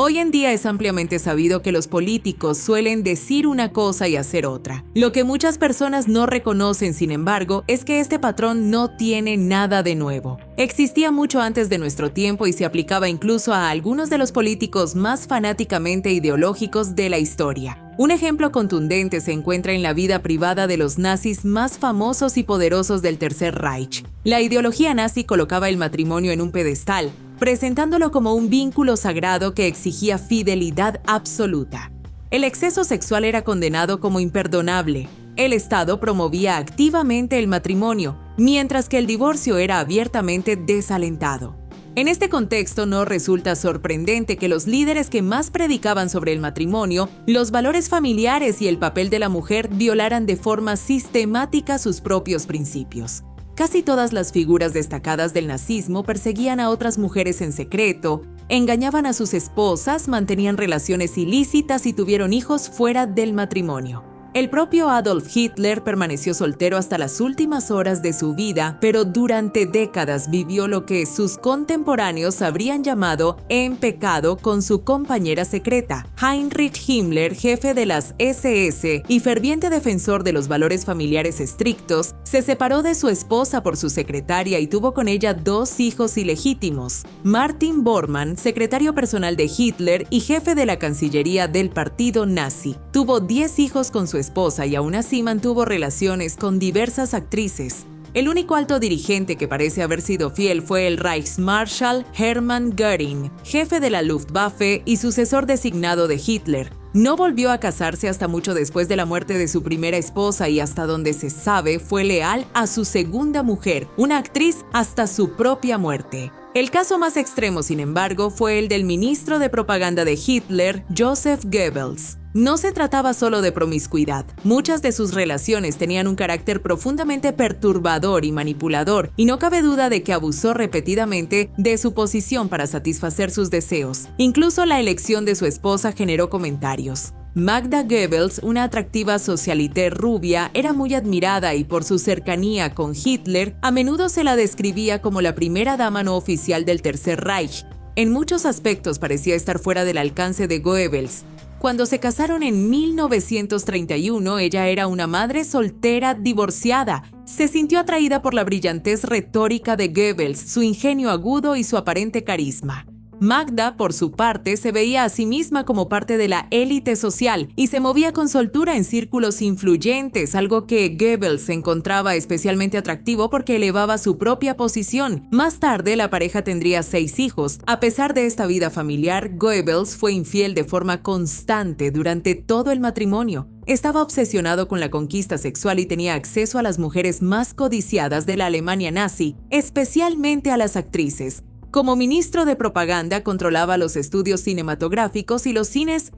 Hoy en día es ampliamente sabido que los políticos suelen decir una cosa y hacer otra. Lo que muchas personas no reconocen, sin embargo, es que este patrón no tiene nada de nuevo. Existía mucho antes de nuestro tiempo y se aplicaba incluso a algunos de los políticos más fanáticamente ideológicos de la historia. Un ejemplo contundente se encuentra en la vida privada de los nazis más famosos y poderosos del Tercer Reich. La ideología nazi colocaba el matrimonio en un pedestal, presentándolo como un vínculo sagrado que exigía fidelidad absoluta. El exceso sexual era condenado como imperdonable. El Estado promovía activamente el matrimonio, mientras que el divorcio era abiertamente desalentado. En este contexto no resulta sorprendente que los líderes que más predicaban sobre el matrimonio, los valores familiares y el papel de la mujer violaran de forma sistemática sus propios principios. Casi todas las figuras destacadas del nazismo perseguían a otras mujeres en secreto, engañaban a sus esposas, mantenían relaciones ilícitas y tuvieron hijos fuera del matrimonio. El propio Adolf Hitler permaneció soltero hasta las últimas horas de su vida, pero durante décadas vivió lo que sus contemporáneos habrían llamado en pecado con su compañera secreta. Heinrich Himmler, jefe de las SS y ferviente defensor de los valores familiares estrictos, se separó de su esposa por su secretaria y tuvo con ella 2 hijos ilegítimos. Martin Bormann, secretario personal de Hitler y jefe de la Cancillería del partido nazi, tuvo 10 hijos con su esposa y aún así mantuvo relaciones con diversas actrices. El único alto dirigente que parece haber sido fiel fue el Reichsmarschall Hermann Göring, jefe de la Luftwaffe y sucesor designado de Hitler. No volvió a casarse hasta mucho después de la muerte de su primera esposa y hasta donde se sabe fue leal a su segunda mujer, una actriz, hasta su propia muerte. El caso más extremo, sin embargo, fue el del ministro de propaganda de Hitler, Joseph Goebbels. No se trataba solo de promiscuidad. Muchas de sus relaciones tenían un carácter profundamente perturbador y manipulador, y no cabe duda de que abusó repetidamente de su posición para satisfacer sus deseos. Incluso la elección de su esposa generó comentarios. Magda Goebbels, una atractiva socialité rubia, era muy admirada y por su cercanía con Hitler, a menudo se la describía como la primera dama no oficial del Tercer Reich. En muchos aspectos parecía estar fuera del alcance de Goebbels. Cuando se casaron en 1931, ella era una madre soltera divorciada. Se sintió atraída por la brillantez retórica de Goebbels, su ingenio agudo y su aparente carisma. Magda, por su parte, se veía a sí misma como parte de la élite social y se movía con soltura en círculos influyentes, algo que Goebbels encontraba especialmente atractivo porque elevaba su propia posición. Más tarde, la pareja tendría 6 hijos. A pesar de esta vida familiar, Goebbels fue infiel de forma constante durante todo el matrimonio. Estaba obsesionado con la conquista sexual y tenía acceso a las mujeres más codiciadas de la Alemania nazi, especialmente a las actrices. Como ministro de propaganda, controlaba los estudios cinematográficos y los cines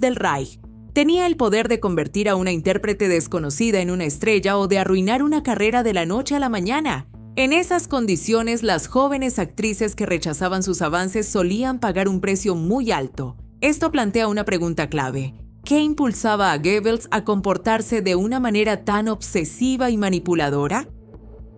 del Reich. Tenía el poder de convertir a una intérprete desconocida en una estrella o de arruinar una carrera de la noche a la mañana. En esas condiciones, las jóvenes actrices que rechazaban sus avances solían pagar un precio muy alto. Esto plantea una pregunta clave. ¿Qué impulsaba a Goebbels a comportarse de una manera tan obsesiva y manipuladora?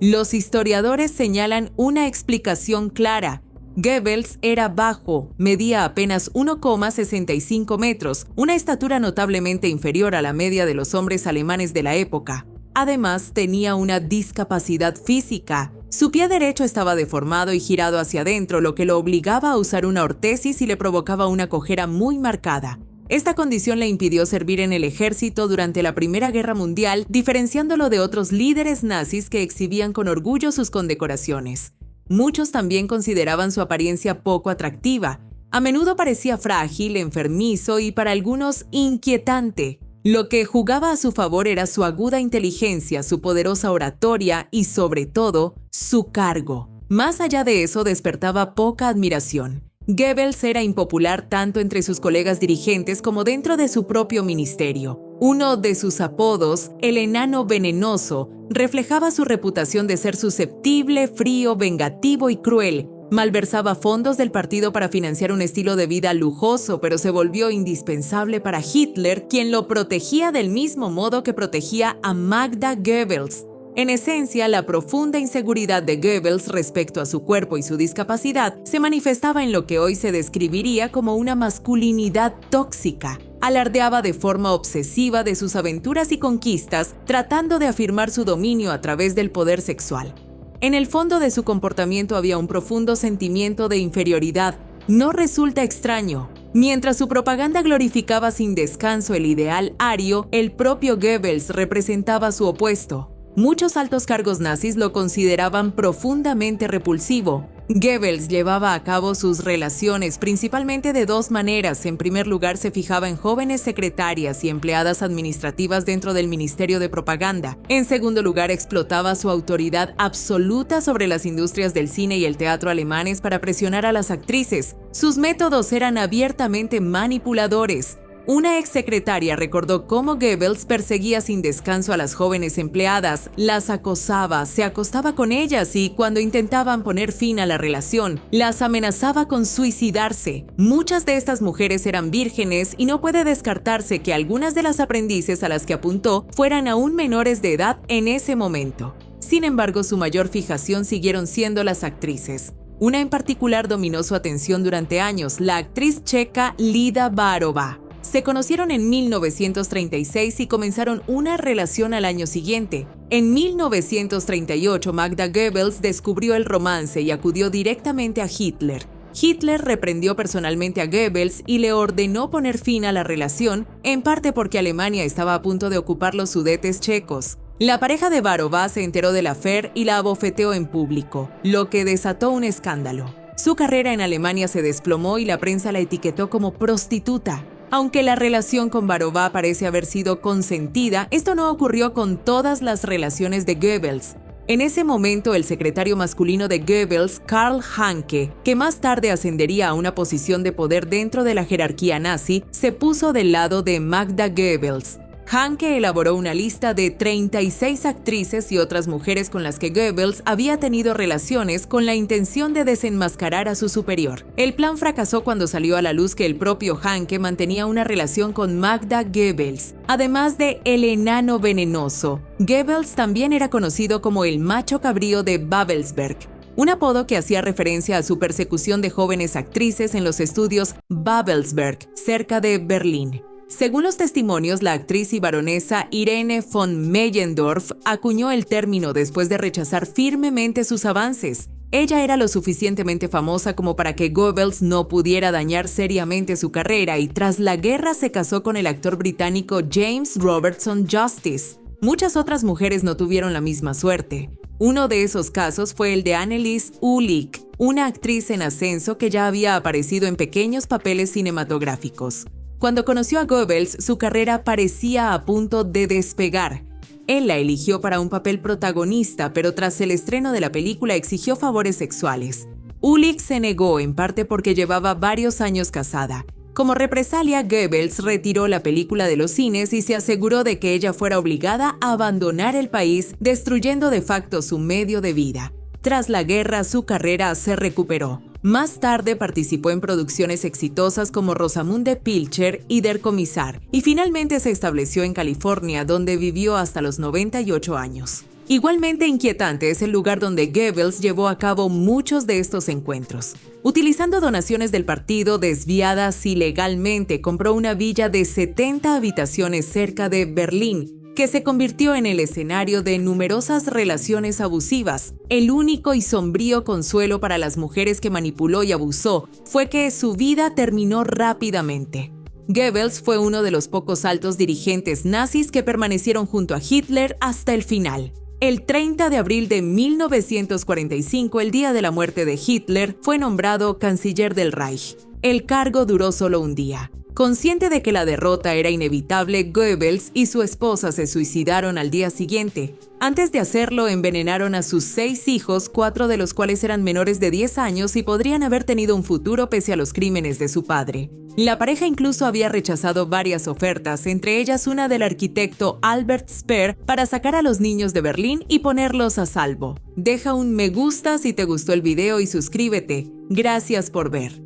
Los historiadores señalan una explicación clara. Goebbels era bajo, medía apenas 1,65 metros, una estatura notablemente inferior a la media de los hombres alemanes de la época. Además, tenía una discapacidad física. Su pie derecho estaba deformado y girado hacia adentro, lo que lo obligaba a usar una ortesis y le provocaba una cojera muy marcada. Esta condición le impidió servir en el ejército durante la Primera Guerra Mundial, diferenciándolo de otros líderes nazis que exhibían con orgullo sus condecoraciones. Muchos también consideraban su apariencia poco atractiva. A menudo parecía frágil, enfermizo y para algunos inquietante. Lo que jugaba a su favor era su aguda inteligencia, su poderosa oratoria y, sobre todo, su cargo. Más allá de eso, despertaba poca admiración. Goebbels era impopular tanto entre sus colegas dirigentes como dentro de su propio ministerio. Uno de sus apodos, el enano venenoso, reflejaba su reputación de ser susceptible, frío, vengativo y cruel. Malversaba fondos del partido para financiar un estilo de vida lujoso, pero se volvió indispensable para Hitler, quien lo protegía del mismo modo que protegía a Magda Goebbels. En esencia, la profunda inseguridad de Goebbels respecto a su cuerpo y su discapacidad se manifestaba en lo que hoy se describiría como una masculinidad tóxica. Alardeaba de forma obsesiva de sus aventuras y conquistas, tratando de afirmar su dominio a través del poder sexual. En el fondo de su comportamiento había un profundo sentimiento de inferioridad. No resulta extraño. Mientras su propaganda glorificaba sin descanso el ideal ario, el propio Goebbels representaba su opuesto. Muchos altos cargos nazis lo consideraban profundamente repulsivo. Goebbels llevaba a cabo sus relaciones principalmente de dos maneras. En primer lugar, se fijaba en jóvenes secretarias y empleadas administrativas dentro del Ministerio de Propaganda. En segundo lugar, explotaba su autoridad absoluta sobre las industrias del cine y el teatro alemanes para presionar a las actrices. Sus métodos eran abiertamente manipuladores. Una exsecretaria recordó cómo Goebbels perseguía sin descanso a las jóvenes empleadas, las acosaba, se acostaba con ellas y, cuando intentaban poner fin a la relación, las amenazaba con suicidarse. Muchas de estas mujeres eran vírgenes y no puede descartarse que algunas de las aprendices a las que apuntó fueran aún menores de edad en ese momento. Sin embargo, su mayor fijación siguieron siendo las actrices. Una en particular dominó su atención durante años, la actriz checa Lida Barová. Se conocieron en 1936 y comenzaron una relación al año siguiente. En 1938, Magda Goebbels descubrió el romance y acudió directamente a Hitler. Hitler reprendió personalmente a Goebbels y le ordenó poner fin a la relación, en parte porque Alemania estaba a punto de ocupar los Sudetes checos. La pareja de Barová se enteró del affair y la abofeteó en público, lo que desató un escándalo. Su carrera en Alemania se desplomó y la prensa la etiquetó como prostituta. Aunque la relación con Barová parece haber sido consentida, esto no ocurrió con todas las relaciones de Goebbels. En ese momento, el secretario masculino de Goebbels, Karl Hanke, que más tarde ascendería a una posición de poder dentro de la jerarquía nazi, se puso del lado de Magda Goebbels. Hanke elaboró una lista de 36 actrices y otras mujeres con las que Goebbels había tenido relaciones con la intención de desenmascarar a su superior. El plan fracasó cuando salió a la luz que el propio Hanke mantenía una relación con Magda Goebbels. Además de el enano venenoso, Goebbels también era conocido como el macho cabrío de Babelsberg, un apodo que hacía referencia a su persecución de jóvenes actrices en los estudios Babelsberg, cerca de Berlín. Según los testimonios, la actriz y baronesa Irene von Meyendorff acuñó el término después de rechazar firmemente sus avances. Ella era lo suficientemente famosa como para que Goebbels no pudiera dañar seriamente su carrera y tras la guerra se casó con el actor británico James Robertson Justice. Muchas otras mujeres no tuvieron la misma suerte. Uno de esos casos fue el de Anneliese Uhrlich, una actriz en ascenso que ya había aparecido en pequeños papeles cinematográficos. Cuando conoció a Goebbels, su carrera parecía a punto de despegar. Él la eligió para un papel protagonista, pero tras el estreno de la película exigió favores sexuales. Uhrlich se negó, en parte porque llevaba varios años casada. Como represalia, Goebbels retiró la película de los cines y se aseguró de que ella fuera obligada a abandonar el país, destruyendo de facto su medio de vida. Tras la guerra, su carrera se recuperó. Más tarde participó en producciones exitosas como Rosamunde Pilcher y Der Kommissar, y finalmente se estableció en California, donde vivió hasta los 98 años. Igualmente inquietante es el lugar donde Goebbels llevó a cabo muchos de estos encuentros. Utilizando donaciones del partido desviadas ilegalmente, compró una villa de 70 habitaciones cerca de Berlín, que se convirtió en el escenario de numerosas relaciones abusivas. El único y sombrío consuelo para las mujeres que manipuló y abusó fue que su vida terminó rápidamente. Goebbels fue uno de los pocos altos dirigentes nazis que permanecieron junto a Hitler hasta el final. El 30 de abril de 1945, el día de la muerte de Hitler, fue nombrado canciller del Reich. El cargo duró solo un día. Consciente de que la derrota era inevitable, Goebbels y su esposa se suicidaron al día siguiente. Antes de hacerlo, envenenaron a sus 6 hijos, 4 de los cuales eran menores de 10 años y podrían haber tenido un futuro pese a los crímenes de su padre. La pareja incluso había rechazado varias ofertas, entre ellas una del arquitecto Albert Speer para sacar a los niños de Berlín y ponerlos a salvo. Deja un me gusta si te gustó el video y suscríbete. Gracias por ver.